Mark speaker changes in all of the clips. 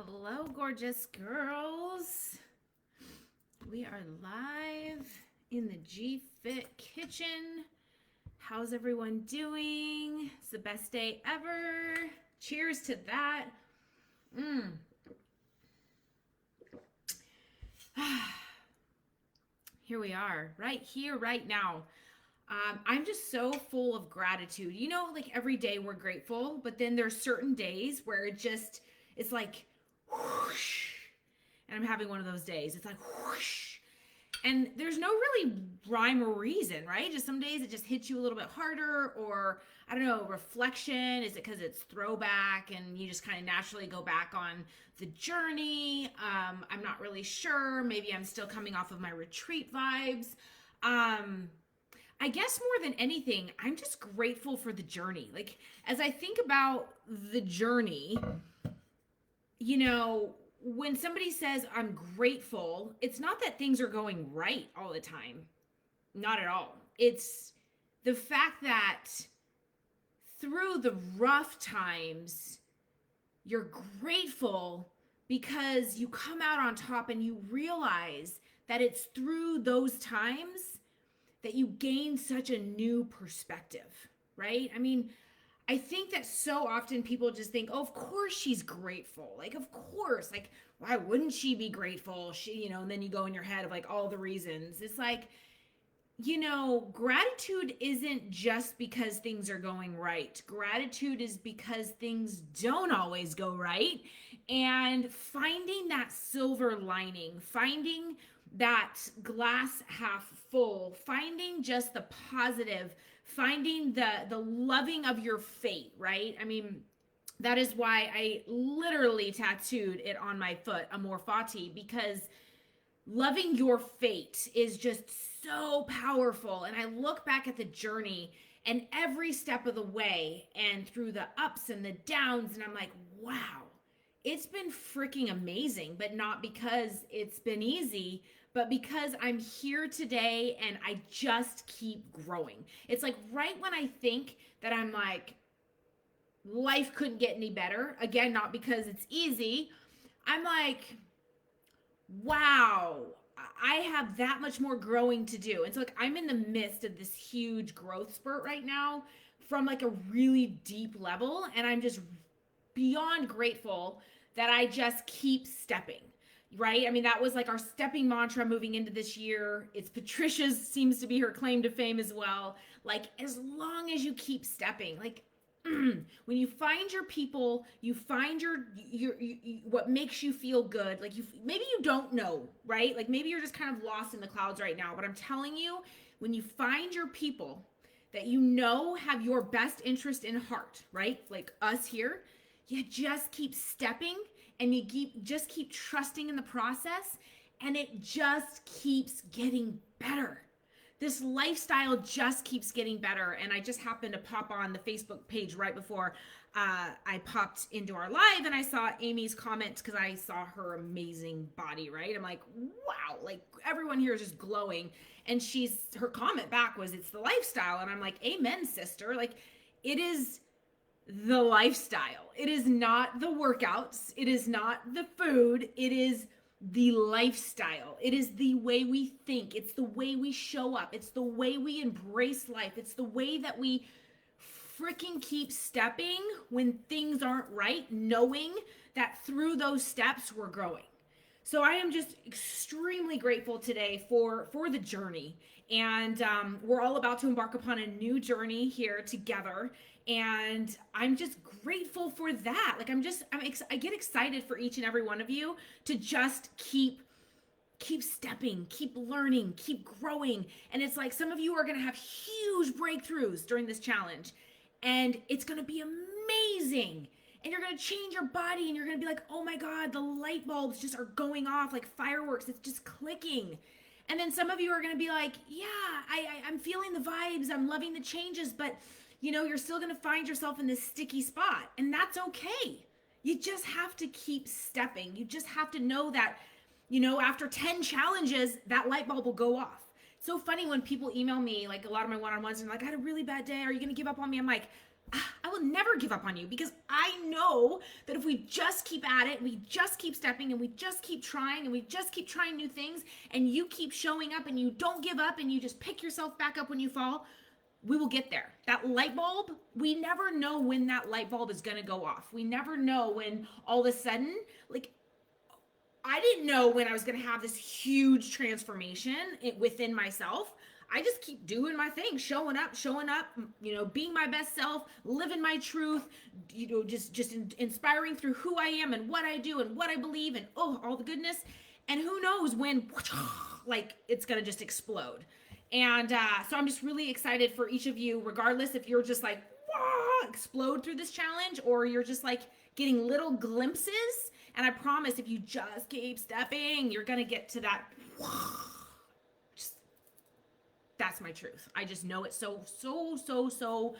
Speaker 1: Hello, gorgeous girls. We are live in the G-Fit kitchen. How's everyone doing? It's the best day ever. Cheers to that. Here we are, right here, right now. I'm just so full of gratitude. You know, like every day we're grateful, but then there's certain days where it's like whoosh. And I'm having one of those days. It's like whoosh. And there's no really rhyme or reason, right? Just some days it just hits you a little bit harder, or I don't know, reflection. Is it because it's throwback and you just kind of naturally go back on the journey? I'm not really sure. Maybe I'm still coming off of my retreat vibes. I guess more than anything, I'm just grateful for the journey. Like, as I think about the journey, you know, when somebody says I'm grateful, it's not that things are going right all the time. Not at all. It's the fact that through the rough times, you're grateful because you come out on top and you realize that it's through those times that you gain such a new perspective, right? I mean, I think that so often people just think, oh, of course she's grateful. Like, of course. Like, why wouldn't she be grateful? And then you go in your head of like all the reasons. It's like, gratitude isn't just because things are going right. Gratitude is because things don't always go right. And finding that silver lining, finding that glass half full, finding just the positive, finding the loving of your fate, right? I mean, that is why I literally tattooed it on my foot, Amor Fati, because loving your fate is just so powerful. And I look back at the journey and every step of the way and through the ups and the downs, and I'm like, wow, it's been freaking amazing, but not because it's been easy, but because I'm here today and I just keep growing. It's like right when I think that I'm like, life couldn't get any better, again, not because it's easy, I'm like, wow, I have that much more growing to do. And so like I'm in the midst of this huge growth spurt right now from like a really deep level, and I'm just beyond grateful that I just keep stepping. Right? I mean, that was like our stepping mantra moving into this year. It's Patricia's, seems to be her claim to fame as well. Like, as long as you keep stepping, like, when you find your people, you find your what makes you feel good. Like, maybe you don't know, right? Like, maybe you're just kind of lost in the clouds right now. But I'm telling you, when you find your people that you know have your best interest in heart, right? Like us here, you just keep stepping and you just keep trusting in the process, and it just keeps getting better. This lifestyle just keeps getting better. And I just happened to pop on the Facebook page right before I popped into our live, and I saw Amy's comment because I saw her amazing body, right? I'm like, wow, like everyone here is just glowing. And her comment back was, it's the lifestyle. And I'm like, amen, sister. Like, it is the lifestyle. It is not the workouts. It is not the food. It is the lifestyle. It is the way we think. It's the way we show up. It's the way we embrace life. It's the way that we freaking keep stepping when things aren't right, knowing that through those steps we're growing. So I am just extremely grateful today for the journey. And we're all about to embark upon a new journey here together. And I'm just grateful for that. Like I get excited for each and every one of you to just keep stepping, keep learning, keep growing. And it's like some of you are going to have huge breakthroughs during this challenge. And it's going to be amazing. And you're going to change your body, and you're going to be like, oh my God, the light bulbs just are going off like fireworks. It's just clicking. And then some of you are going to be like, yeah, I'm feeling the vibes. I'm loving the changes, but you're still going to find yourself in this sticky spot, and that's okay. You just have to keep stepping. You just have to know that, after 10 challenges, that light bulb will go off. It's so funny when people email me, like a lot of my one-on-ones, and like, I had a really bad day. Are you going to give up on me? I'm like, I will never give up on you, because I know that if we just keep at it, we just keep stepping, and we just keep trying, and we just keep trying new things, and you keep showing up and you don't give up and you just pick yourself back up when you fall, we will get there. That light bulb, we never know when that light bulb is going to go off. We never know when all of a sudden, like, I didn't know when I was going to have this huge transformation within myself. I just keep doing my thing, showing up, being my best self, living my truth, just inspiring through who I am and what I do and what I believe, and all the goodness. And who knows when, like, it's going to just explode. And so I'm just really excited for each of you, regardless if you're just like, explode through this challenge, or you're just like getting little glimpses. And I promise, if you just keep stepping, you're going to get to that. That's my truth. I just know it so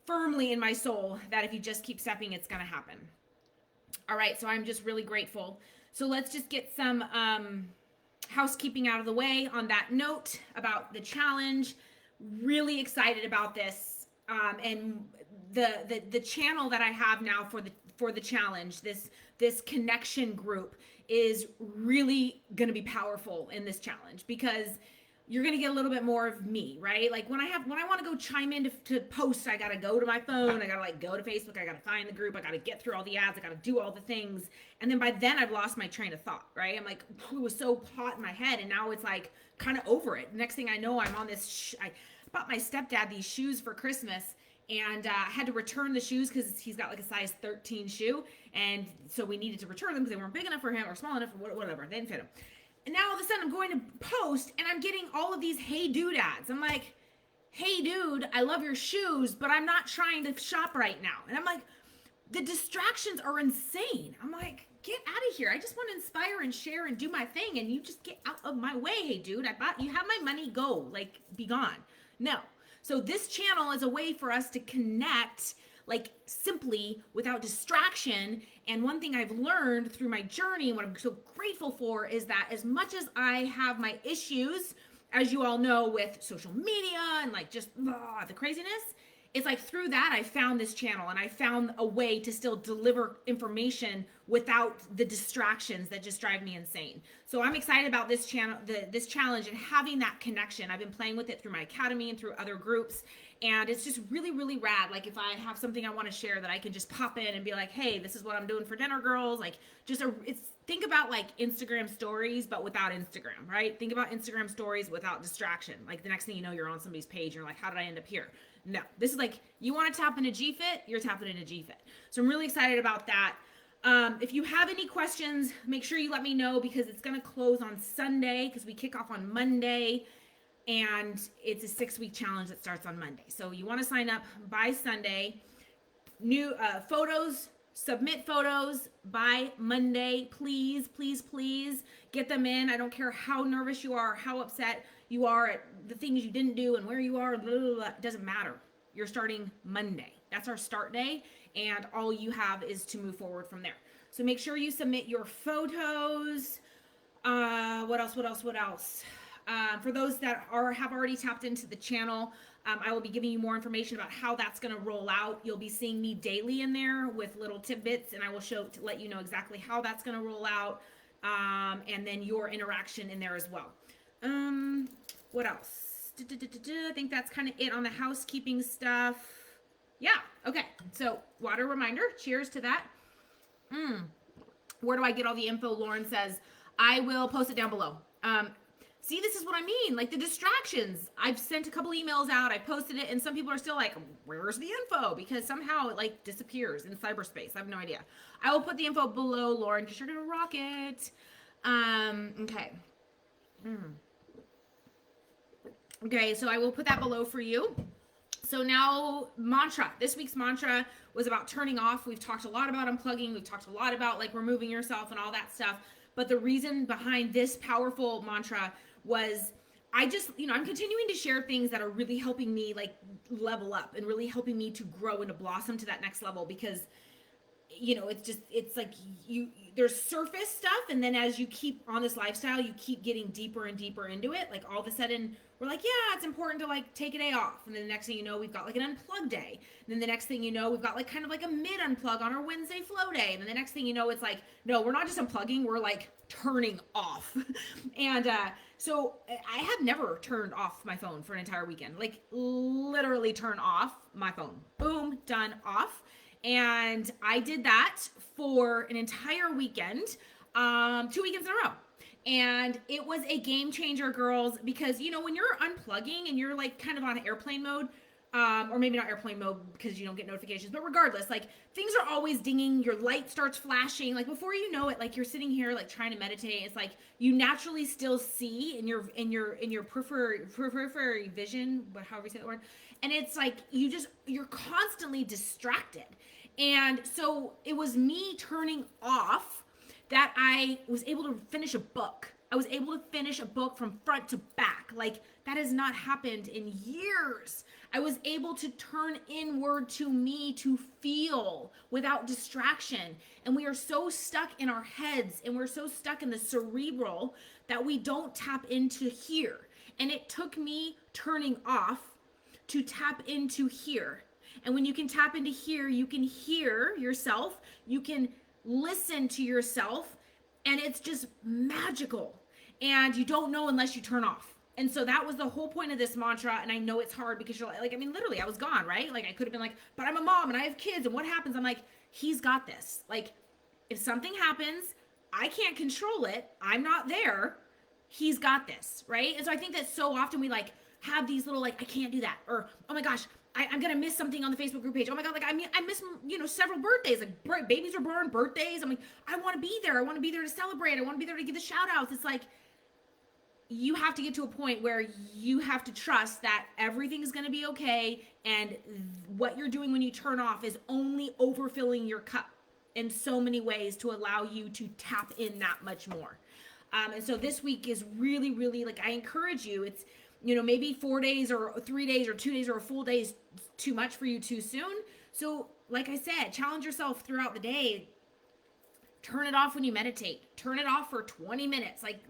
Speaker 1: firmly in my soul that if you just keep stepping, it's going to happen. All right. So I'm just really grateful. So let's just get some housekeeping out of the way on that note about the challenge. Really excited about this. And the channel that I have now for the challenge, this connection group, is really going to be powerful in this challenge, because you're going to get a little bit more of me, right? Like when I want to go chime in to post, I got to go to my phone. I got to like go to Facebook. I got to find the group. I got to get through all the ads. I got to do all the things. And then by then I've lost my train of thought, right? I'm like, it was so hot in my head. And now it's like kind of over it. Next thing I know, I'm on this, I bought my stepdad these shoes for Christmas, and I had to return the shoes because he's got like a size 13 shoe. And so we needed to return them because they weren't big enough for him or small enough or whatever. They didn't fit him. And now all of a sudden I'm going to post and I'm getting all of these hey dude ads. I'm like, hey dude, I love your shoes, but I'm not trying to shop right now. And I'm like, the distractions are insane. I'm like, get out of here. I just want to inspire and share and do my thing, and you just get out of my way. Hey dude, you have my money, go, like, be gone. No. So this channel is a way for us to connect, like, simply without distraction. And one thing I've learned through my journey, and what I'm so grateful for, is that as much as I have my issues, as you all know, with social media and like just the craziness, it's like through that I found this channel, and I found a way to still deliver information without the distractions that just drive me insane. So I'm excited about this channel, this challenge, and having that connection. I've been playing with it through my academy and through other groups, and it's just really, really rad. Like if I have something I want to share, that I can just pop in and be like, hey, this is what I'm doing for dinner, girls. Like think about like Instagram stories, but without Instagram, right? Think about Instagram stories without distraction. Like the next thing you know, you're on somebody's page and you're like, how did I end up here? No, this is like, you want to tap into GFit, you're tapping into GFit. So I'm really excited about that. If you have any questions, make sure you let me know, because it's going to close on Sunday, because we kick off on Monday, and it's a 6-week challenge that starts on Monday. So you want to sign up by Sunday. New photos, submit photos by Monday. Please, please, please get them in. I don't care how nervous you are, how upset you are at the things you didn't do and where you are, blah, blah, blah. It doesn't matter. You're starting Monday. That's our start day, and all you have is to move forward from there. So make sure you submit your photos. What else? For those that have already tapped into the channel, I will be giving you more information about how that's going to roll out. You'll be seeing me daily in there with little tidbits, and I will let you know exactly how that's going to roll out, and then your interaction in there as well. What else? I think that's kind of it on the housekeeping stuff. Yeah. Okay. So water reminder. Cheers to that. Where do I get all the info? Lauren says, I will post it down below. See, this is what I mean. Like the distractions. I've sent a couple emails out. I posted it, and some people are still like, where's the info? Because somehow it like disappears in cyberspace. I have no idea. I will put the info below, Lauren, because you're going to rock it. Okay. Okay, so I will put that below for you. So now mantra. This week's mantra was about turning off. We've talked a lot about unplugging. We've talked a lot about like removing yourself and all that stuff. But the reason behind this powerful mantra was I'm continuing to share things that are really helping me like level up and really helping me to grow and to blossom to that next level, because you know, it's like there's surface stuff. And then as you keep on this lifestyle, you keep getting deeper and deeper into it. Like all of a sudden we're like, yeah, it's important to like take a day off. And then the next thing you know, we've got like an unplug day. And then the next thing you know, we've got like kind of like a mid unplug on our Wednesday flow day. And then the next thing you know, it's like, no, we're not just unplugging, we're like turning off. And so I have never turned off my phone for an entire weekend. Like literally turn off my phone. Boom, done, off. And I did that for an entire weekend, 2 weekends in a row. And it was a game changer, girls, because, you know, when you're unplugging and you're like kind of on airplane mode, or maybe not airplane mode because you don't get notifications, but regardless, like things are always dinging, your light starts flashing, like before you know it, like you're sitting here like trying to meditate. It's like you naturally still see in your periphery vision, but however you say that word, and it's like you're constantly distracted. And so it was me turning off that I was able to finish a book. I was able to finish a book from front to back. Like that has not happened in years. I was able to turn inward to me to feel without distraction. And we are so stuck in our heads and we're so stuck in the cerebral that we don't tap into here. And it took me turning off to tap into here. And when you can tap into here, you can hear yourself, you can listen to yourself, and it's just magical. And you don't know unless you turn off. And so that was the whole point of this mantra. And I know it's hard because you're like, I mean, literally, I was gone, right? Like I could have been like, but I'm a mom and I have kids, and what happens? I'm like, he's got this. Like if something happens, I can't control it. I'm not there. He's got this, right? And so I think that so often we like have these little like, I can't do that, or oh my gosh, I'm gonna miss something on the Facebook group page. Oh my god, like I miss, you know, several birthdays. Like babies are born, birthdays. I'm like, I want to be there. I want to be there to celebrate. I want to be there to give the shout outs. It's like you have to get to a point where you have to trust that everything is gonna be okay, and what you're doing when you turn off is only overfilling your cup in so many ways to allow you to tap in that much more. And so this week is really, really like I encourage you. It's, you know, maybe 4 days or 3 days or 2 days or a full day is too much for you too soon. So like I said, challenge yourself throughout the day. Turn it off when you meditate. Turn it off for 20 minutes. Like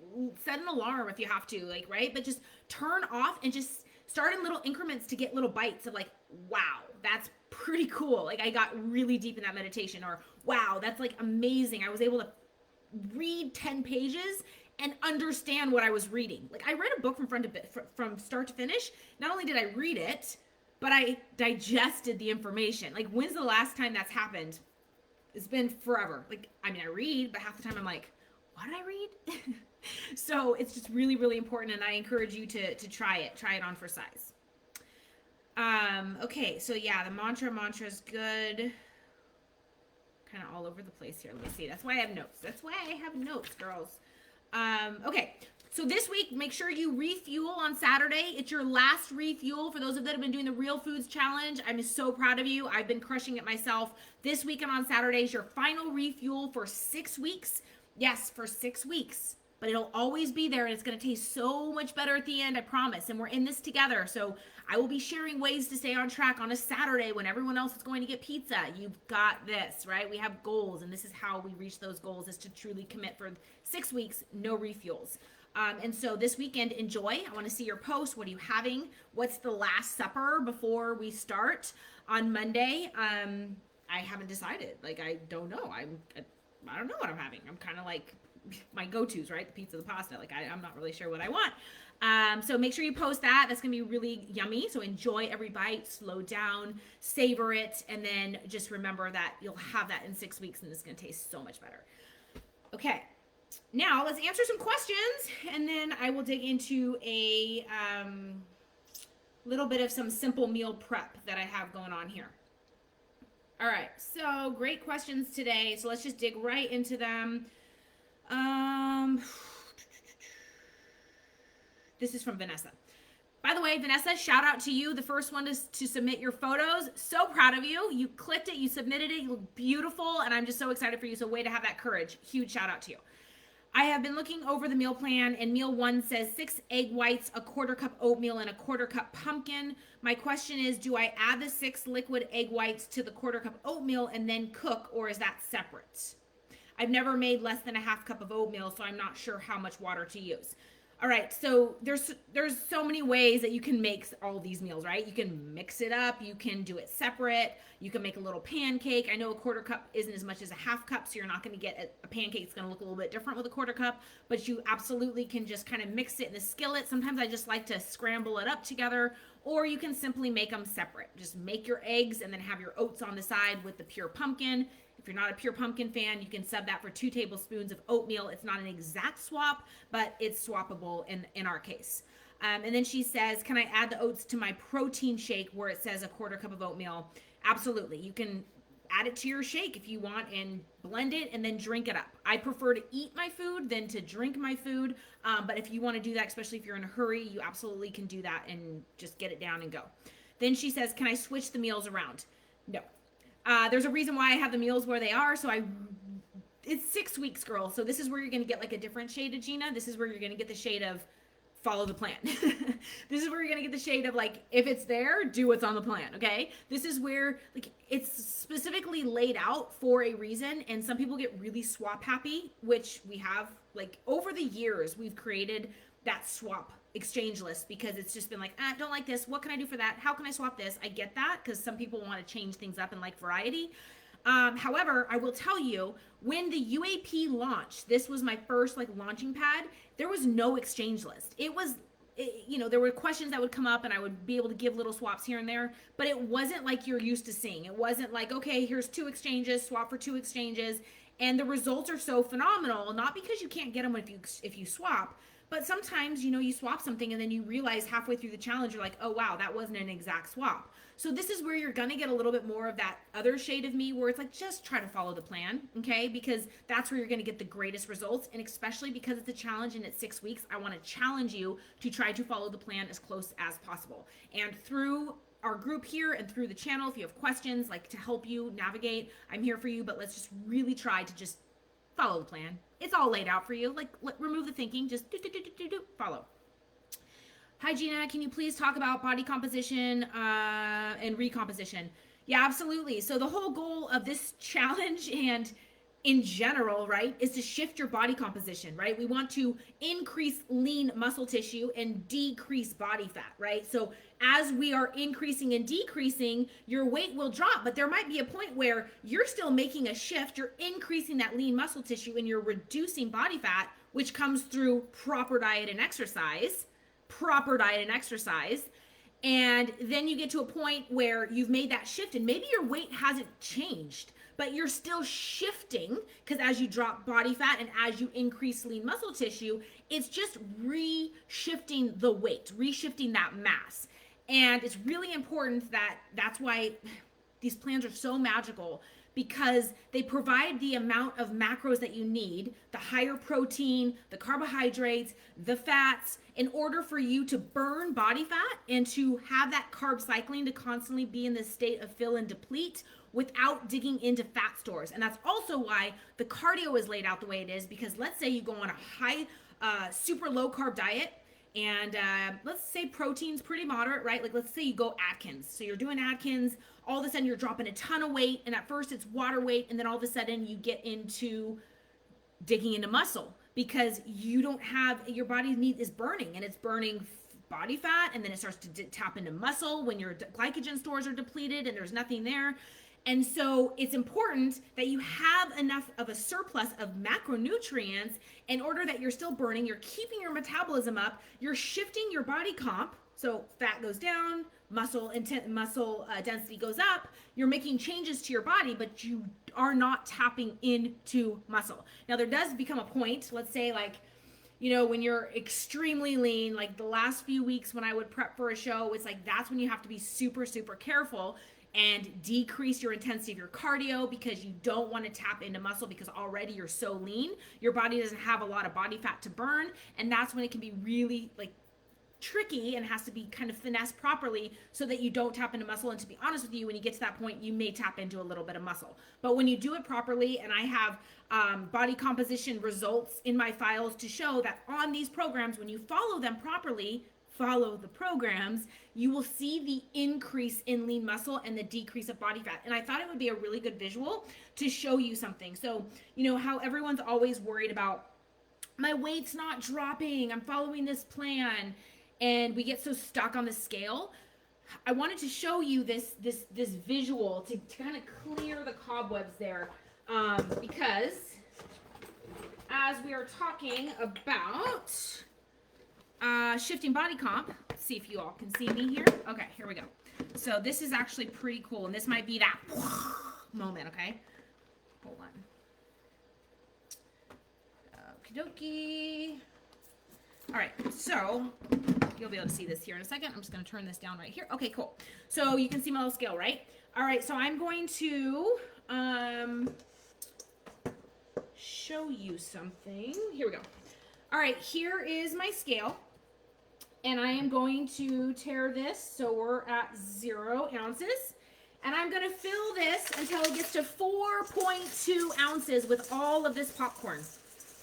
Speaker 1: set an alarm if you have to, like, right? But just turn off and just start in little increments to get little bites of like, wow, that's pretty cool. Like I got really deep in that meditation, or wow, that's like amazing. I was able to read 10 pages and understand what I was reading. Like I read a book from start to finish. Not only did I read it, but I digested the information. Like when's the last time that's happened? It's been forever. Like, I mean, I read, but half the time I'm like, what did I read? So it's just really, really important. And I encourage you to try it on for size. Okay. So yeah, the mantra is good. Kind of all over the place here. Let me see. That's why I have notes. Girls. Okay, so this week, make sure you refuel on Saturday. It's your last refuel for those of that have been doing the Real Foods Challenge. I'm so proud of you. I've been crushing it myself. This weekend on Saturday is your final refuel for 6 weeks. Yes, for 6 weeks. But it'll always be there, and it's going to taste so much better at the end, I promise. And we're in this together. So I will be sharing ways to stay on track on a Saturday when everyone else is going to get pizza. You've got this, right? We have goals, and this is how we reach those goals, is to truly commit for 6 weeks, no refuels. And so this weekend, enjoy. I want to see your post. What are you having? What's the last supper before we start on Monday? I haven't decided. Like, I don't know. I don't know what I'm having. I'm kind of like my go-tos, right? The pizza, the pasta. Like I'm not really sure what I want. So make sure you post that. That's going to be really yummy. So enjoy every bite, slow down, savor it. And then just remember that you'll have that in 6 weeks and it's going to taste so much better. Okay. Now let's answer some questions, and then I will dig into a little bit of some simple meal prep that I have going on here. All right. So great questions today. So let's just dig right into them. This is from Vanessa. By the way, Vanessa, shout out to you. The first one is to submit your photos. So proud of you. You clicked it, you submitted it, you look beautiful, and I'm just so excited for you. So way to have that courage. Huge shout out to you. I have been looking over the meal plan, and meal one says 6 egg whites, a quarter cup oatmeal, and a quarter cup pumpkin. My question is, do I add the 6 liquid egg whites to the quarter cup oatmeal and then cook, or is that separate? I've never made less than a half cup of oatmeal, so I'm not sure how much water to use. All right, so there's so many ways that you can make all these meals, right? You can mix it up, you can do it separate, you can make a little pancake. I know a quarter cup isn't as much as a half cup, so you're not going to get a pancake. It's going to look a little bit different with a quarter cup, but you absolutely can just kind of mix it in the skillet. Sometimes I just like to scramble it up together, or you can simply make them separate. Just make your eggs and then have your oats on the side with the pure pumpkin. If you're not a pure pumpkin fan, you can sub that for 2 tablespoons of oatmeal. It's not an exact swap, but it's swappable in our case. And then she says, can I add the oats to my protein shake where it says a quarter cup of oatmeal? Absolutely. You can add it to your shake if you want and blend it and then drink it up. I prefer to eat my food than to drink my food. But if you want to do that, especially if you're in a hurry, you absolutely can do that and just get it down and go. Then she says, can I switch the meals around? No. There's a reason why I have the meals where they are. So it's 6 weeks, girl. So this is where you're going to get like a different shade of Gina. This is where you're going to get the shade of follow the plan. This is where you're going to get the shade of like, if it's there, do what's on the plan. Okay. This is where like it's specifically laid out for a reason. And some people get really swap happy, which we have like over the years, we've created that swap exchange list because it's just been like, don't like this. What can I do for that? How can I swap this? I get that because some people want to change things up and like variety. However, I will tell you, when the UAP launched, this was my first like launching pad, there was no exchange list. There were questions that would come up and I would be able to give little swaps here and there, but it wasn't like you're used to seeing. It wasn't like, okay, here's 2 exchanges, swap for 2 exchanges. And the results are so phenomenal, not because you can't get them if you swap, but sometimes, you swap something and then you realize halfway through the challenge, you're like, oh, wow, that wasn't an exact swap. So this is where you're going to get a little bit more of that other shade of me where it's like, just try to follow the plan, okay? Because that's where you're going to get the greatest results. And especially because it's a challenge and it's 6 weeks, I want to challenge you to try to follow the plan as close as possible. And through our group here and through the channel, if you have questions, like to help you navigate, I'm here for you, but let's just really try to just follow the plan. It's all laid out for you. Like, remove the thinking, just follow. Hi, Gina. Can you please talk about body composition and recomposition? Yeah, absolutely. So the whole goal of this challenge and in general, right, is to shift your body composition, right? We want to increase lean muscle tissue and decrease body fat, right? So as we are increasing and decreasing, your weight will drop, but there might be a point where you're still making a shift. You're increasing that lean muscle tissue and you're reducing body fat, which comes through proper diet and exercise. And then you get to a point where you've made that shift and maybe your weight hasn't changed, but you're still shifting because as you drop body fat and as you increase lean muscle tissue, it's just re-shifting the weight, re-shifting that mass. And it's really important that's why these plans are so magical, because they provide the amount of macros that you need, the higher protein, the carbohydrates, the fats, in order for you to burn body fat and to have that carb cycling to constantly be in this state of fill and deplete without digging into fat stores. And that's also why the cardio is laid out the way it is, because let's say you go on a high, super low carb diet, and let's say protein's pretty moderate, right? Like let's say you go Atkins. So you're doing Atkins, all of a sudden you're dropping a ton of weight, and at first it's water weight, and then all of a sudden you get into digging into muscle because you don't have, your body is burning, and it's burning body fat, and then it starts to tap into muscle when your glycogen stores are depleted and there's nothing there. And so it's important that you have enough of a surplus of macronutrients in order that you're still burning, you're keeping your metabolism up, you're shifting your body comp. So fat goes down, muscle density goes up, you're making changes to your body, but you are not tapping into muscle. Now there does become a point, let's say like, when you're extremely lean, like the last few weeks when I would prep for a show, it's like, that's when you have to be super, super careful and decrease your intensity of your cardio because you don't want to tap into muscle because already you're so lean. Your body doesn't have a lot of body fat to burn. And that's when it can be really like tricky and has to be kind of finessed properly so that you don't tap into muscle. And to be honest with you, when you get to that point, you may tap into a little bit of muscle. But when you do it properly, and I have body composition results in my files to show that on these programs, when you follow them properly, follow the programs, you will see the increase in lean muscle and the decrease of body fat. And I thought it would be a really good visual to show you something. So, you know how everyone's always worried about, my weight's not dropping, I'm following this plan, and we get so stuck on the scale. I wanted to show you this visual to kind of clear the cobwebs there, because as we are talking about shifting body comp, let's see if you all can see me here. Okay, here we go. So this is actually pretty cool, and this might be that moment, okay? Hold on. Okie dokie. All right, so you'll be able to see this here in a second. I'm just going to turn this down right here. Okay, cool. So you can see my little scale, right? All right, so I'm going to show you something. Here we go. All right, here is my scale, and I am going to tare this so we're at 0 ounces, and I'm going to fill this until it gets to 4.2 ounces with all of this popcorn,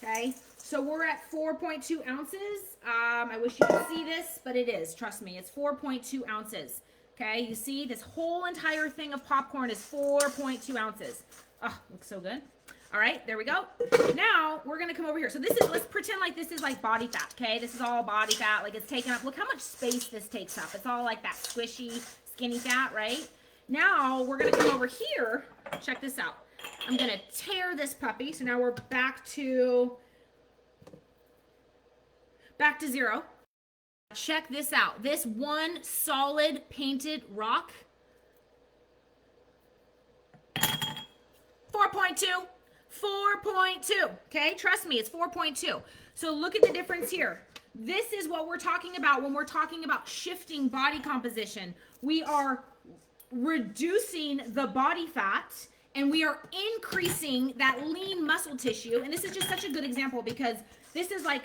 Speaker 1: okay? So we're at 4.2 ounces. I wish you could see this, but it is. Trust me, it's 4.2 ounces. Okay, you see this whole entire thing of popcorn is 4.2 ounces. Oh, looks so good. All right, there we go. Now we're gonna come over here. So this is, let's pretend like this is like body fat, okay? This is all body fat, like it's taking up, look how much space this takes up. It's all like that squishy, skinny fat, right? Now we're gonna come over here, check this out. I'm gonna tear this puppy. So now we're back to 0. Check this out. This one solid painted rock, 4.2. 4.2. Okay, trust me, it's 4.2. So look at the difference here. This is what we're talking about when we're talking about shifting body composition. We are reducing the body fat and we are increasing that lean muscle tissue. And this is just such a good example because this is like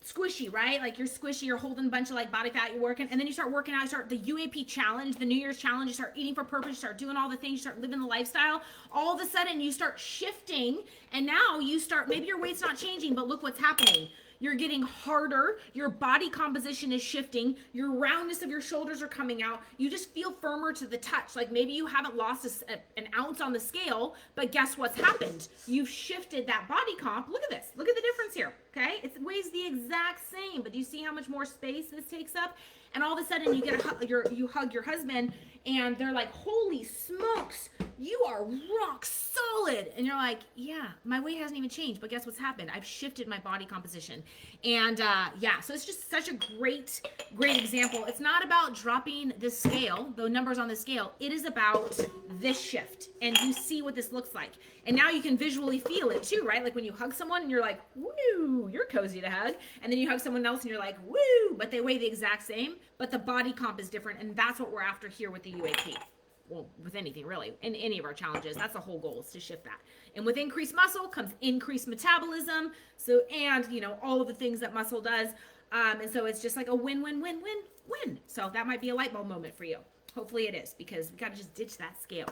Speaker 1: squishy, right? Like you're squishy, you're holding a bunch of like body fat, you're working, and then you start working out, you start the UAP challenge, the New Year's challenge, you start eating for purpose, you start doing all the things, you start living the lifestyle. All of a sudden you start shifting, and now you start, maybe your weight's not changing, but look what's happening. You're getting harder, your body composition is shifting, your roundness of your shoulders are coming out, you just feel firmer to the touch. Like maybe you haven't lost an ounce on the scale, but guess what's happened? You've shifted that body comp. Look at this, look at the difference here, okay? It weighs the exact same, but do you see how much more space this takes up? And all of a sudden you get you hug your husband and they're like, holy smokes, you are rock solid. And you're like, yeah, my weight hasn't even changed, but guess what's happened? I've shifted my body composition. And yeah, so it's just such a great example. It's not about dropping the scale, the numbers on the scale. It is about this shift. And you see what this looks like. And now you can visually feel it too, right? Like when you hug someone and you're like, woo, you're cozy to hug. And then you hug someone else and you're like, woo, but they weigh the exact same, but the body comp is different. And that's what we're after here with the UAP. Well, with anything really, in any of our challenges, that's the whole goal, is to shift that. And with increased muscle comes increased metabolism. So, and you know, all of the things that muscle does. And so it's just like a win, win, win, win, win. So that might be a light bulb moment for you. Hopefully it is, because we got to just ditch that scale.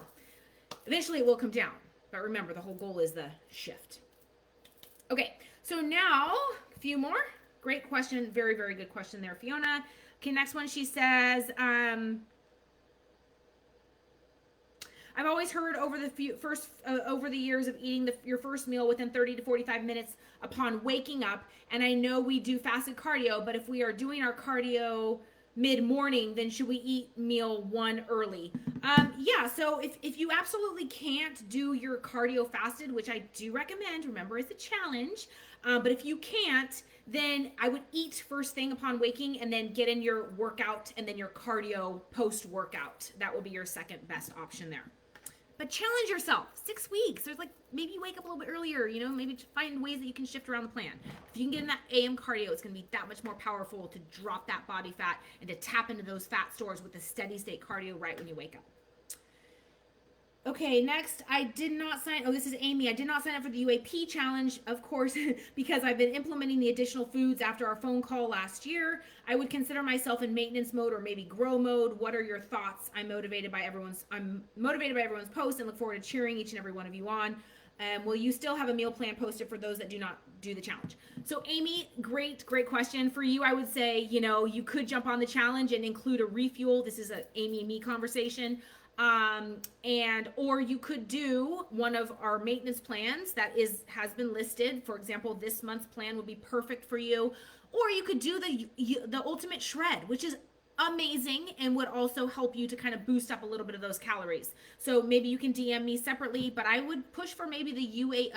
Speaker 1: Eventually it will come down. But remember, the whole goal is the shift. Okay, so now a few more. Great question. Very, very good question there, Fiona. Okay, next one, she says, I've always heard over the years of eating your first meal within 30 to 45 minutes upon waking up, and I know we do fasted cardio, but if we are doing our cardio mid-morning, then should we eat meal 1 early? Yeah, so if you absolutely can't do your cardio fasted, which I do recommend, remember it's a challenge, but if you can't, then I would eat first thing upon waking and then get in your workout and then your cardio post-workout. That will be your second best option there. But challenge yourself. 6 weeks. There's like, maybe you wake up a little bit earlier, you know, maybe find ways that you can shift around the plan. If you can get in that AM cardio, it's going to be that much more powerful to drop that body fat and to tap into those fat stores with the steady state cardio right when you wake up. Okay, next, I did not sign. Oh, this is Amy. I did not sign up for the UAP challenge, of course, because I've been implementing the additional foods after our phone call last year. I would consider myself in maintenance mode or maybe grow mode. What are your thoughts? I'm motivated by everyone's post and look forward to cheering each and every one of you on. Will you still have a meal plan posted for those that do not do the challenge? So, Amy, great question for you. I would say, you could jump on the challenge and include a refuel. This is a Amy and me conversation. Or you could do one of our maintenance plans that has been listed. For example, this month's plan would be perfect for you. Or you could do the ultimate shred, which is amazing and would also help you to kind of boost up a little bit of those calories. So maybe you can DM me separately, but I would push for maybe the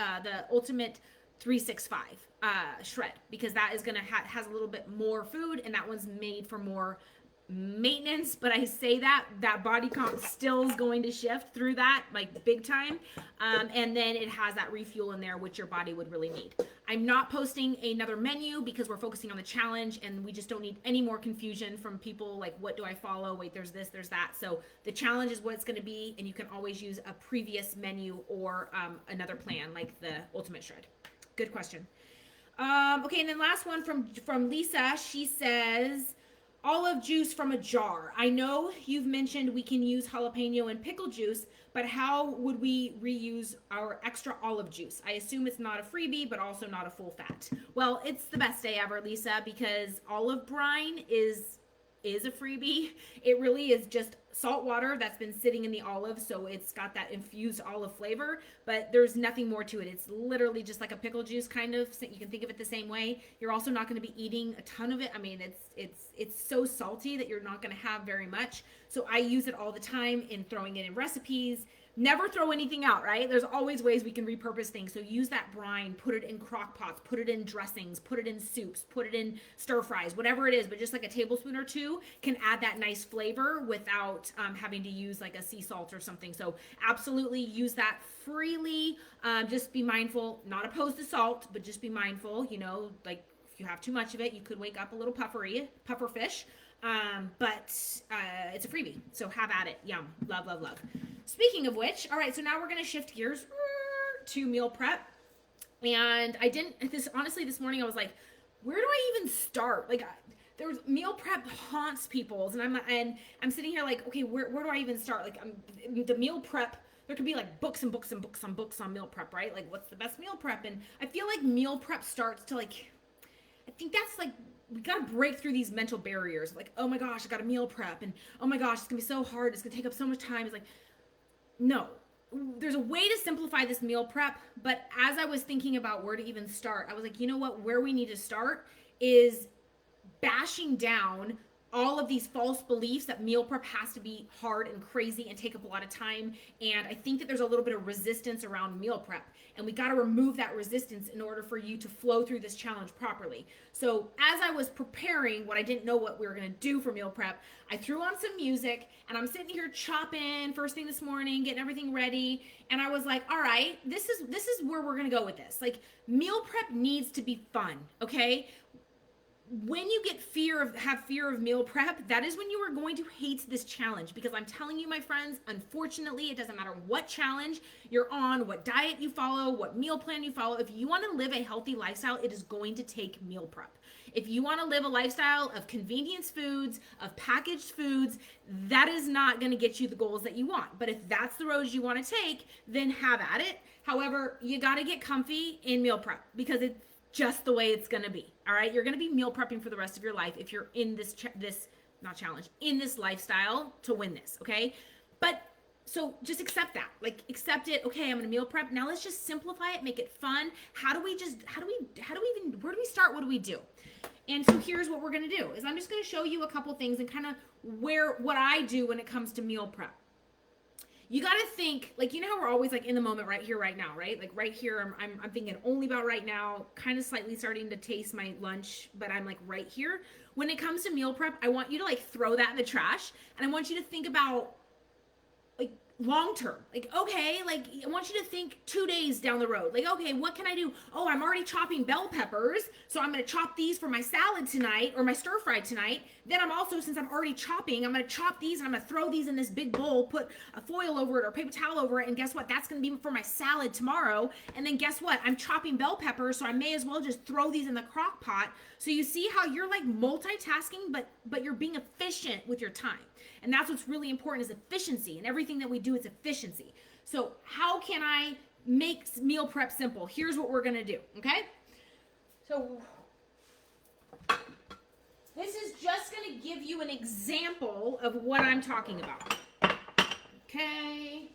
Speaker 1: ultimate 365 shred, because that is gonna has a little bit more food, and that one's made for more maintenance. But I say that body comp still is going to shift through that, like, big time. And then it has that refuel in there, which your body would really need. I'm not posting another menu because we're focusing on the challenge, and we just don't need any more confusion from people like, what do I follow? Wait, there's this, there's that. So the challenge is what it's going to be, and you can always use a previous menu or another plan like the ultimate shred. Good question. Okay, and then last one from Lisa. She says, olive juice from a jar. I know you've mentioned we can use jalapeno and pickle juice, but how would we reuse our extra olive juice? I assume it's not a freebie, but also not a full fat. Well, it's the best day ever, Lisa, because olive brine is a freebie. It really is just salt water that's been sitting in the olive, so it's got that infused olive flavor, but there's nothing more to it. It's literally just like a pickle juice, kind of. You can think of it the same way. You're also not going to be eating a ton of it. I mean, it's so salty that you're not going to have very much. So I use it all the time in throwing it in recipes. Never throw anything out, right? There's always ways we can repurpose things. So use that brine, put it in crock pots, put it in dressings, put it in soups, put it in stir fries, whatever it is, but just like a tablespoon or two can add that nice flavor without having to use like a sea salt or something. So absolutely use that freely. Just be mindful, not opposed to salt, but just be mindful, like if you have too much of it, you could wake up a little puffer fish. But it's a freebie, so have at it. Yum. Love, love, love. Speaking of which, all right, so now we're going to shift gears to meal prep. And honestly, this morning I was like, where do I even start? Like, there's meal prep haunts people's, and I'm sitting here like, okay, where do I even start? Like, the meal prep, there could be like books and books and books on books on meal prep, right? Like, what's the best meal prep? And I feel like meal prep starts to like, I think that's like, we got to break through these mental barriers. Like, oh my gosh, I got to meal prep, and oh my gosh, it's gonna be so hard. It's gonna take up so much time. It's like, no, there's a way to simplify this meal prep. But as I was thinking about where to even start, I was like, you know what? Where we need to start is bashing down all of these false beliefs that meal prep has to be hard and crazy and take up a lot of time. And I think that there's a little bit of resistance around meal prep, and we got to remove that resistance in order for you to flow through this challenge properly. So as I was preparing what I didn't know what we were going to do for meal prep, I threw on some music, and I'm sitting here chopping first thing this morning, getting everything ready. And I was like, all right, this is where we're going to go with this. Like, meal prep needs to be fun. Okay. When you have fear of meal prep, that is when you are going to hate this challenge, because I'm telling you, my friends, unfortunately, it doesn't matter what challenge you're on, what diet you follow, what meal plan you follow. If you want to live a healthy lifestyle, it is going to take meal prep. If you want to live a lifestyle of convenience foods, of packaged foods, that is not going to get you the goals that you want. But if that's the road you want to take, then have at it. However, you got to get comfy in meal prep, because it's just the way it's going to be. All right. You're going to be meal prepping for the rest of your life if you're in in this lifestyle to win this. Okay. But so just accept that, like, accept it. Okay. I'm going to meal prep. Now let's just simplify it, make it fun. Where do we start? What do we do? And so here's what we're going to do is I'm just going to show you a couple things and kind of what I do when it comes to meal prep. You got to think, like, how we're always like in the moment right here, right now, right? Like right here, I'm thinking only about right now, kind of slightly starting to taste my lunch, but I'm like right here. When it comes to meal prep, I want you to like throw that in the trash, and I want you to think about like long term. Like, okay, like I want you to think 2 days down the road. Like, okay, what can I do? Oh, I'm already chopping bell peppers, so I'm going to chop these for my salad tonight or my stir fry tonight. Then I'm also, since I'm already chopping, I'm going to chop these and I'm going to throw these in this big bowl, put a foil over it or paper towel over it, and guess what? That's going to be for my salad tomorrow. And then guess what? I'm chopping bell peppers, so I may as well just throw these in the crock pot. So you see how you're like multitasking, but you're being efficient with your time. And that's what's really important, is efficiency. And everything that we do is efficiency. So how can I make meal prep simple? Here's what we're going to do, okay? So this is just going to give you an example of what I'm talking about. Okay.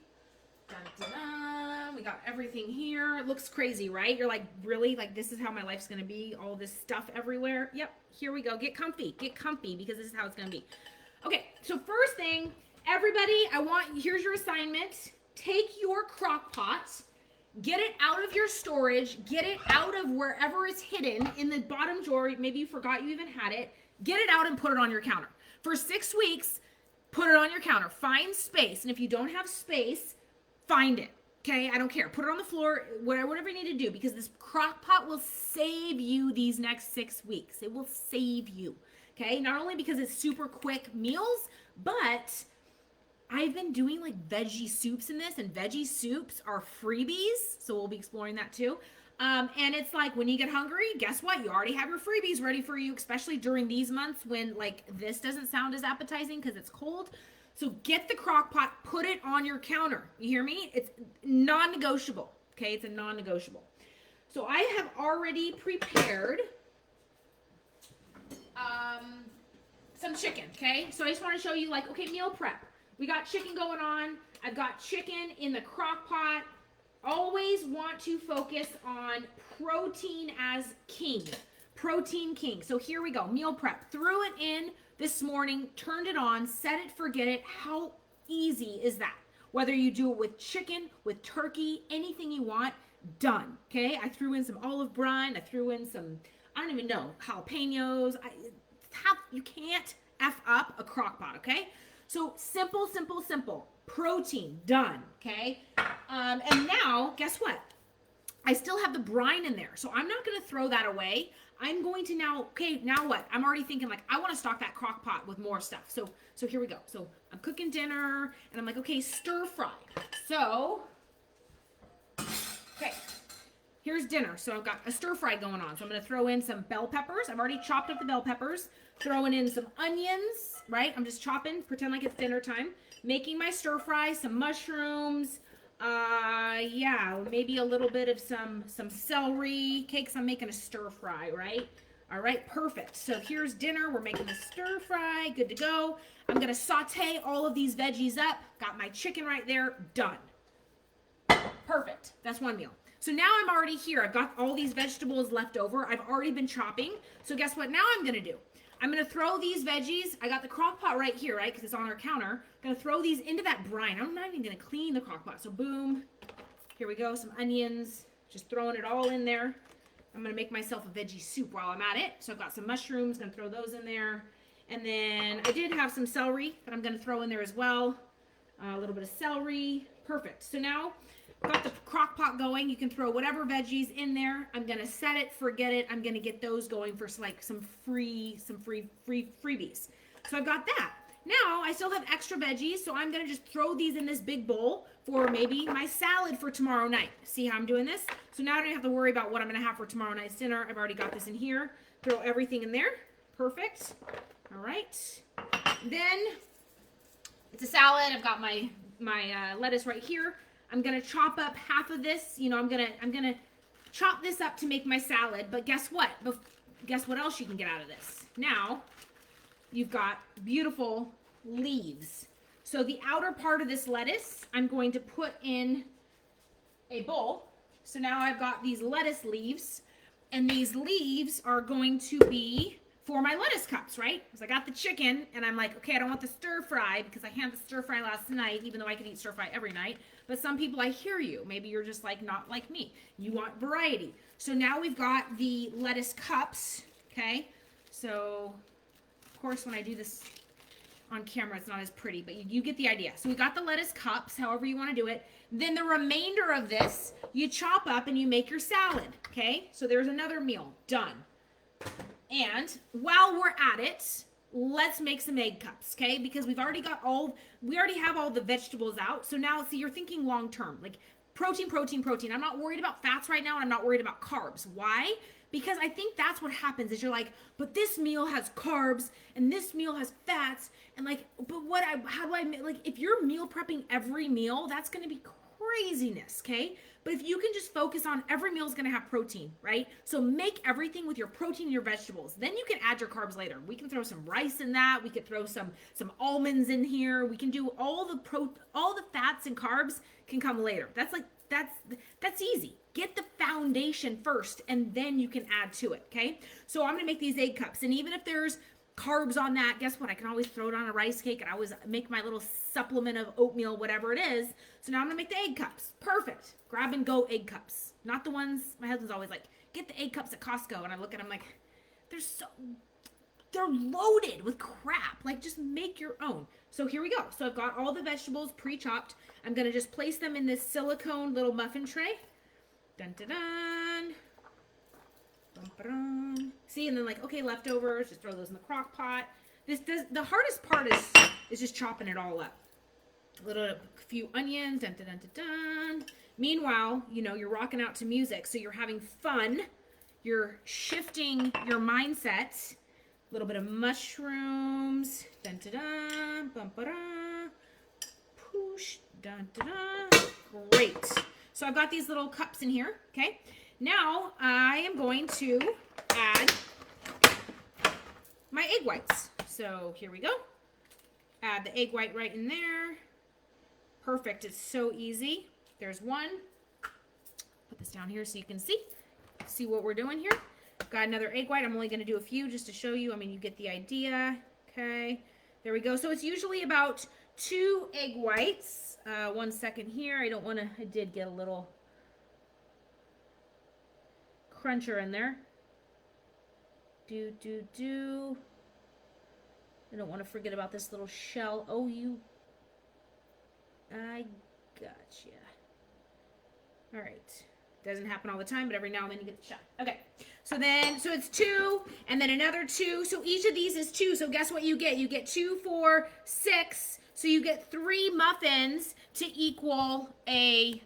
Speaker 1: Dun, dun, dun. We got everything here. It looks crazy, right? You're like, really? Like, this is how my life's going to be? All this stuff everywhere? Yep. Here we go. Get comfy. Get comfy, because this is how it's going to be. Okay, so first thing, everybody, here's your assignment. Take your crock pot, get it out of your storage, get it out of wherever it's hidden in the bottom drawer. Maybe you forgot you even had it. Get it out and put it on your counter. For 6 weeks, put it on your counter. Find space, and if you don't have space, find it. Okay, I don't care. Put it on the floor, whatever you need to do, because this crock pot will save you these next 6 weeks. It will save you. Okay, not only because it's super quick meals, but I've been doing like veggie soups in this, and veggie soups are freebies. So we'll be exploring that too. And it's like, when you get hungry, guess what? You already have your freebies ready for you, especially during these months when like this doesn't sound as appetizing because it's cold. So get the crock pot, put it on your counter. You hear me? It's non-negotiable. Okay, it's a non-negotiable. So I have already prepared some chicken, okay? So I just want to show you, like, okay, meal prep. We got chicken going on. I've got chicken in the crock pot. Always want to focus on protein as king. Protein king. So here we go. Meal prep. Threw it in this morning, turned it on, set it, forget it. How easy is that? Whether you do it with chicken, with turkey, anything you want, done, okay? I threw in some olive brine. I threw in some, I don't even know, jalapenos. You can't F up a crock pot, okay? So simple, simple, simple. Protein, done, okay? And now, guess what? I still have the brine in there, so I'm not going to throw that away. I'm going to now, okay, now what? I'm already thinking, like, I want to stock that crock pot with more stuff. So here we go. So I'm cooking dinner, and I'm like, okay, stir fry. So, okay. Here's dinner. So I've got a stir fry going on. So I'm going to throw in some bell peppers. I've already chopped up the bell peppers. Throwing in some onions, right? I'm just chopping, pretend like it's dinner time. Making my stir fry, some mushrooms. Yeah, maybe a little bit of some celery. Cakes, I'm making a stir fry, right? All right, perfect. So here's dinner. We're making the stir fry. Good to go. I'm going to saute all of these veggies up. Got my chicken right there. Done. Perfect. That's one meal. So now I'm already here. I've got all these vegetables left over. I've already been chopping. So guess what now I'm going to do? I'm going to throw these veggies. I got the crock pot right here, right? Because it's on our counter. I'm going to throw these into that brine. I'm not even going to clean the crock pot. So boom. Here we go. Some onions. Just throwing it all in there. I'm going to make myself a veggie soup while I'm at it. So I've got some mushrooms. Going to throw those in there. And then I did have some celery that I'm going to throw in there as well. A little bit of celery. Perfect. So now got the crock pot going. You can throw whatever veggies in there. I'm going to set it, forget it. I'm going to get those going for like some freebies. So I've got that. Now I still have extra veggies, so I'm going to just throw these in this big bowl for maybe my salad for tomorrow night. See how I'm doing this? So now I don't have to worry about what I'm going to have for tomorrow night's dinner. I've already got this in here. Throw everything in there. Perfect. All right. Then it's a salad. I've got my lettuce right here. I'm going to chop up half of this. You know, I'm going to chop this up to make my salad. But guess what? Guess what else you can get out of this? Now, you've got beautiful leaves. So the outer part of this lettuce, I'm going to put in a bowl. So now I've got these lettuce leaves. And these leaves are going to be for my lettuce cups, right? Because I got the chicken, and I'm like, okay, I don't want the stir fry because I had the stir fry last night, even though I could eat stir fry every night. But some people, I hear you. Maybe you're just like not like me. You want variety. So now we've got the lettuce cups, okay? So, of course, when I do this on camera it's not as pretty, but you get the idea. So we got the lettuce cups, however you want to do it. Then the remainder of this, you chop up and you make your salad, okay? So there's another meal, done. And while we're at it, let's make some egg cups, okay? Because we already have all the vegetables out. So now, see, you're thinking long term, like protein, protein, protein. I'm not worried about fats right now, and I'm not worried about carbs. Why? Because I think that's what happens is you're like, but this meal has carbs and this meal has fats, and like, but how do I like, if you're meal prepping every meal, that's going to be craziness, okay? But if you can just focus on every meal is going to have protein, right? So make everything with your protein and your vegetables. Then you can add your carbs later. We can throw some rice in that. We could throw some almonds in here. We can do all the fats and carbs can come later. That's easy. Get the foundation first, and then you can add to it, okay? So I'm going to make these egg cups, and even if there's carbs on that, guess what? I can always throw it on a rice cake, and I always make my little supplement of oatmeal, whatever it is. So now I'm going to make the egg cups. Perfect. Grab and go egg cups. Not the ones, my husband's always like, get the egg cups at Costco, and I look at them like, they're loaded with crap. Like, just make your own. So here we go. So I've got all the vegetables pre-chopped. I'm going to just place them in this silicone little muffin tray. Dun, dun, dun. Dun, dun, dun. See, and then like, okay, leftovers, just throw those in the crock pot. The hardest part is just chopping it all up. A few onions, dun, dun, dun, dun, dun. Meanwhile, you're rocking out to music, so you're having fun. You're shifting your mindset. A little bit of mushrooms, dun, dun, dun, bum, ba-da. Poosh, dun, dun, dun. Great. So I've got these little cups in here, okay? Now I am going to add my egg whites. So here we go. Add the egg white right in there. Perfect, it's so easy. There's one. Put this down here so you can see what we're doing here. Got another egg white. I'm only going to do a few just to show you. I mean, you get the idea. Okay, there we go. So it's usually about 2 egg whites. 1 second here. I did get a little cruncher in there. I don't want to forget about this little shell. Oh, I gotcha. All right. Doesn't happen all the time, but every now and then you get the shot. Okay. So it's 2 and then another 2. So each of these is 2. So guess what you get? You get 2, 4, 6. So you get 3 muffins to equal a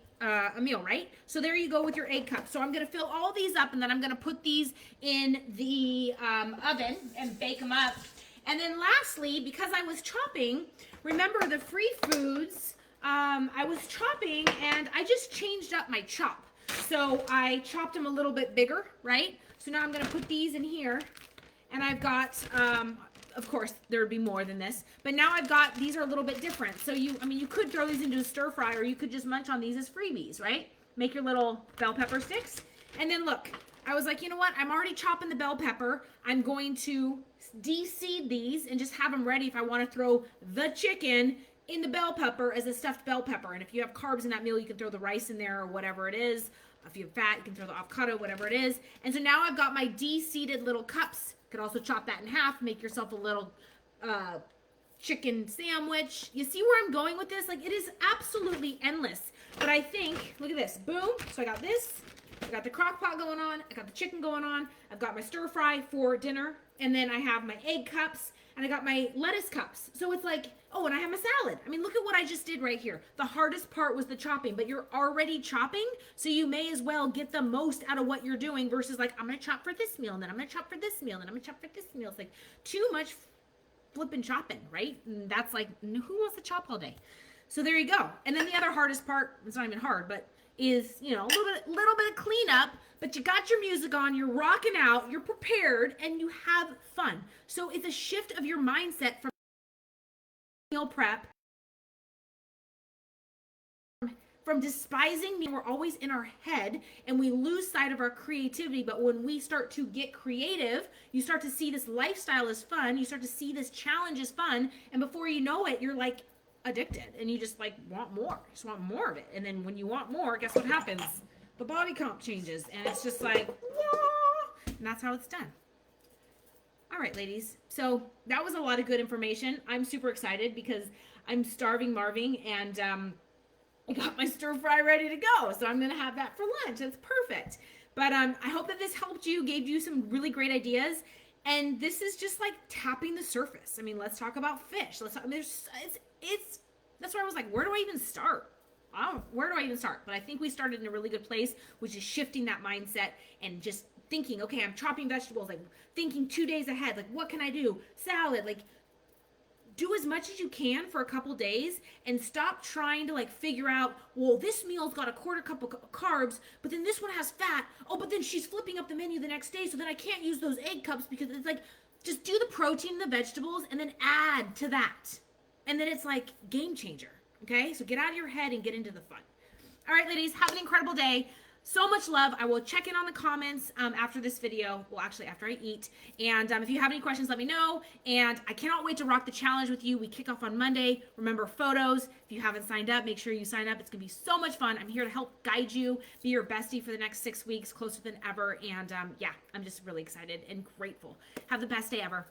Speaker 1: meal, right? So there you go with your egg cup. So I'm going to fill all these up, and then I'm going to put these in the oven and bake them up. And then lastly, because I was chopping, remember the free foods, I was chopping and I just changed up my chop. So I chopped them a little bit bigger, right? So now I'm going to put these in here, and I've got, of course, there would be more than this, but now I've got, these are a little bit different. So you could throw these into a stir fry, or you could just munch on these as freebies, right? Make your little bell pepper sticks. And then look, I was like, you know what? I'm already chopping the bell pepper. I'm going to de-seed these and just have them ready if I want to throw the chicken in the bell pepper as a stuffed bell pepper. And if you have carbs in that meal, you can throw the rice in there or whatever it is. If you have fat, you can throw the avocado, whatever it is. And so now I've got my de-seeded little cups. You could also chop that in half, make yourself a little chicken sandwich. You see where I'm going with this? Like, it is absolutely endless. But I think, look at this, boom. So I got this, I got the crock pot going on, I got the chicken going on, I've got my stir fry for dinner, and then I have my egg cups, and I got my lettuce cups. So it's like, oh, and I have my salad. I mean, look at what I just did right here. The hardest part was the chopping, but you're already chopping, so you may as well get the most out of what you're doing versus like, I'm going to chop for this meal, and then I'm going to chop for this meal, and then I'm going to chop for this meal. It's like too much flipping chopping, right? And that's like, who wants to chop all day? So there you go. And then the other hardest part, it's not even hard, but is, a little bit of cleanup, but you got your music on, you're rocking out, you're prepared, and you have fun. So it's a shift of your mindset from meal prep, from despising meal. We're always in our head and we lose sight of our creativity. But when we start to get creative, you start to see this lifestyle is fun. You start to see this challenge is fun. And before you know it, you're like addicted and you just like want more. You just want more of it. And then when you want more, guess what happens? The body comp changes and it's just like, whoa! And that's how it's done. All right, ladies. So that was a lot of good information. I'm super excited because I'm starving Marving, and I got my stir fry ready to go. So I'm going to have that for lunch. That's perfect. But I hope that this helped you, gave you some really great ideas. And this is just like tapping the surface. I mean, let's talk about fish. Let's talk. It's that's where I was like, where do I even start? Where do I even start? But I think we started in a really good place, which is shifting that mindset and just thinking, okay, I'm chopping vegetables, like thinking 2 days ahead, like what can I do? Salad, like do as much as you can for a couple days and stop trying to like figure out, well, this meal's got a quarter cup of carbs, but then this one has fat. Oh, but then she's flipping up the menu the next day, so then I can't use those egg cups because it's like, just do the protein and the vegetables and then add to that. And then it's like game changer. Okay? So get out of your head and get into the fun. All right, ladies, have an incredible day. So much love. I will check in on the comments after this video. Well, actually, after I eat. And if you have any questions, let me know. And I cannot wait to rock the challenge with you. We kick off on Monday. Remember, photos. If you haven't signed up, make sure you sign up. It's going to be so much fun. I'm here to help guide you, be your bestie for the next 6 weeks, closer than ever. And yeah, I'm just really excited and grateful. Have the best day ever.